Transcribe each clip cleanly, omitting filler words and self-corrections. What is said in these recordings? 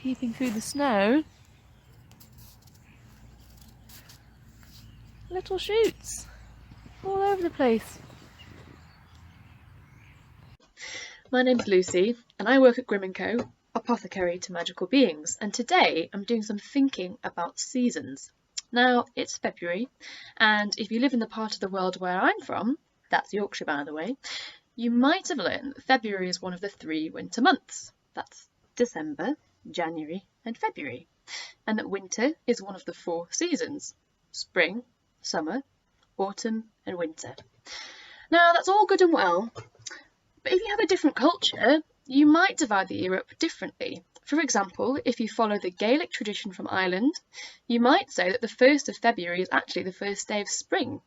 peeping through the snow. Little shoots all over the place. My name's Lucy and I work at Grimm Co, apothecary to magical beings, and today I'm doing some thinking about seasons. Now, it's February, and if you live in the part of the world where I'm from, that's Yorkshire by the way, you might have learned that February is one of the 3 winter months. That's December, January and February, and that winter is one of the 4 seasons: spring, summer, autumn and winter. Now, that's all good and well, but if you have a different culture, you might divide the year up differently. For example, if you follow the Gaelic tradition from Ireland, you might say that the 1st of February is actually the first day of spring,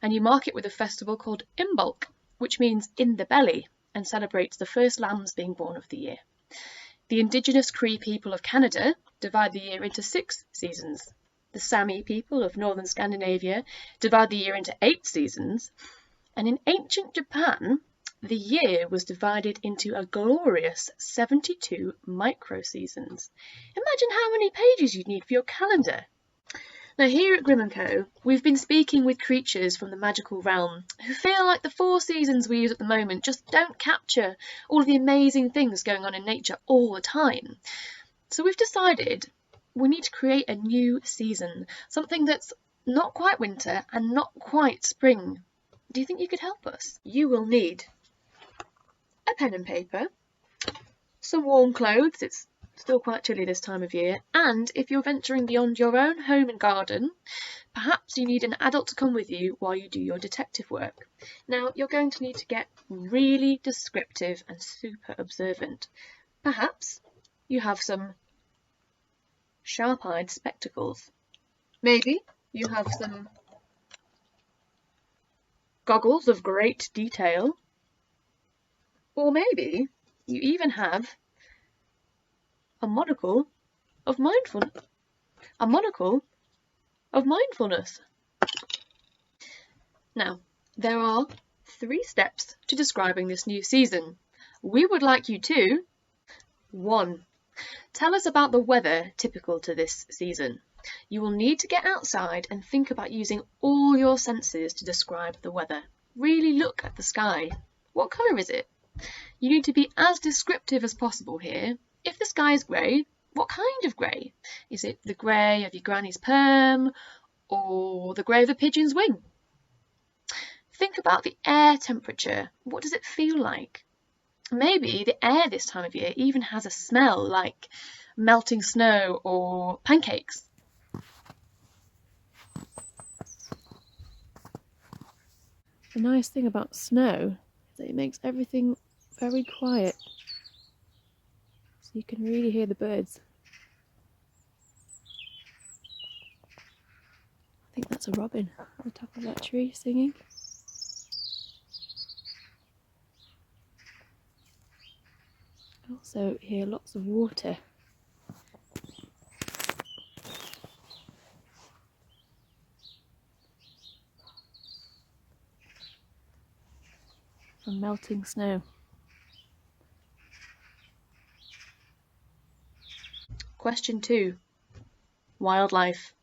and you mark it with a festival called Imbolc, which means in the belly, and celebrates the first lambs being born of the year. The indigenous Cree people of Canada divide the year into 6 seasons. The Sami people of northern Scandinavia divide the year into 8 seasons, and in ancient Japan, the year was divided into a glorious 72 micro-seasons. Imagine how many pages you'd need for your calendar. Now, here at Grimm Co, we've been speaking with creatures from the magical realm who feel like the 4 seasons we use at the moment just don't capture all of the amazing things going on in nature all the time. So we've decided we need to create a new season, something that's not quite winter and not quite spring. Do you think you could help us? You will need a pen and paper, some warm clothes, it's still quite chilly this time of year, and if you're venturing beyond your own home and garden, perhaps you need an adult to come with you while you do your detective work. Now, you're going to need to get really descriptive and super observant. Perhaps you have some sharp-eyed spectacles. Maybe you have some goggles of great detail. Or maybe you even have a monocle of mindfulness. Now, there are 3 steps to describing this new season. We would like you to 1. Tell us about the weather typical to this season. You will need to get outside and think about using all your senses to describe the weather. Really look at the sky. What colour is it? You need to be as descriptive as possible here. If the sky is grey, what kind of grey? Is it the grey of your granny's perm or the grey of a pigeon's wing? Think about the air temperature. What does it feel like? Maybe the air this time of year even has a smell like melting snow or pancakes. The nice thing about snow is that it makes everything very quiet, so you can really hear the birds. I think that's a robin at the top of that tree singing. I also hear lots of water. From melting snow. Question 2. Wildlife.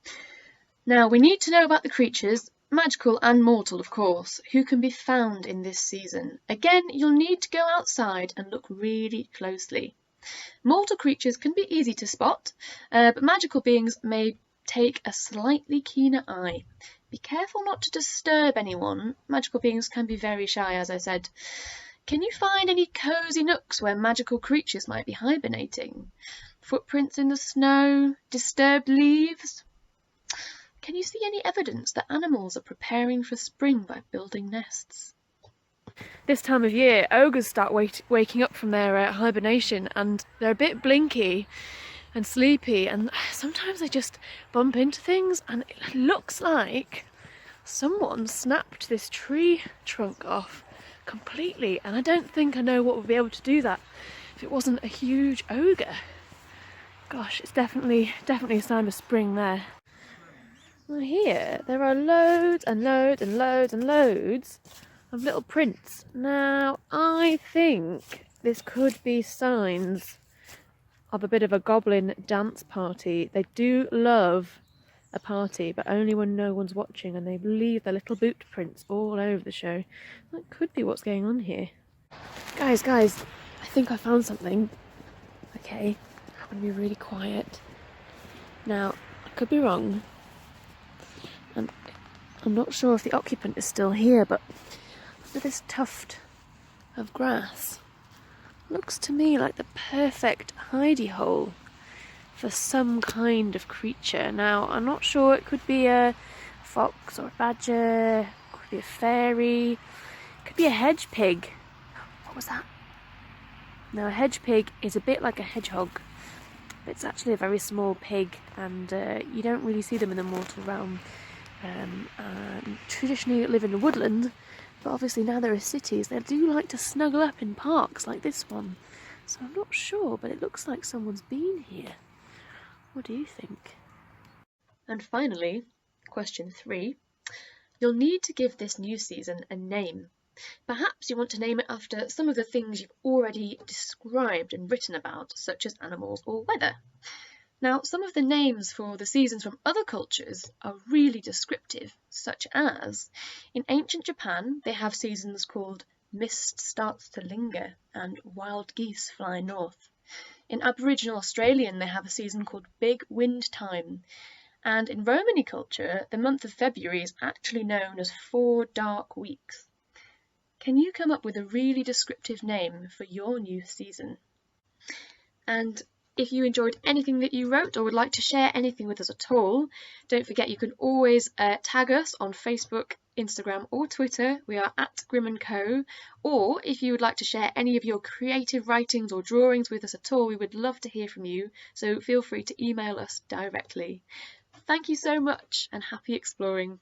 Now, we need to know about the creatures, magical and mortal of course, who can be found in this season. Again, you'll need to go outside and look really closely. Mortal creatures can be easy to spot, but magical beings may take a slightly keener eye. Be careful not to disturb anyone. Magical beings can be very shy, as I said. Can you find any cosy nooks where magical creatures might be hibernating? Footprints in the snow? Disturbed leaves? Can you see any evidence that animals are preparing for spring by building nests? This time of year, ogres start waking up from their hibernation, and they're a bit blinky and sleepy, and sometimes they just bump into things, and it looks like someone snapped this tree trunk off completely, and I don't think I know what would be able to do that if it wasn't a huge ogre. Gosh, it's definitely a sign of spring there. Well, here there are loads and loads and loads and loads of little prints. Now, I think this could be signs of a bit of a goblin dance party. They do love a party, but only when no one's watching, and they leave their little boot prints all over the show. That could be what's going on here. Guys, I think I found something. Okay, I'm going to be really quiet. Now, I could be wrong, and I'm not sure if the occupant is still here, but under this tuft of grass, looks to me like the perfect hidey hole for some kind of creature. Now, I'm not sure, it could be a fox or a badger, could be a fairy, could be a hedge pig. What was that? Now, a hedge pig is a bit like a hedgehog. It's actually a very small pig, and you don't really see them in the mortal realm. And traditionally live in the woodland, but obviously now there are cities, they do like to snuggle up in parks like this one. So I'm not sure, but it looks like someone's been here. What do you think? And finally, question 3. You'll need to give this new season a name. Perhaps you want to name it after some of the things you've already described and written about, such as animals or weather. Now, some of the names for the seasons from other cultures are really descriptive, such as, in ancient Japan, they have seasons called Mist Starts to Linger and Wild Geese Fly North. In Aboriginal Australian, they have a season called Big Wind Time. And in Romany culture, the month of February is actually known as 4 Dark Weeks. Can you come up with a really descriptive name for your new season? And if you enjoyed anything that you wrote or would like to share anything with us at all, don't forget you can always tag us on Facebook, Instagram or Twitter. We are at Grimm Co. Or if you would like to share any of your creative writings or drawings with us at all, we would love to hear from you. So feel free to email us directly. Thank you so much and happy exploring.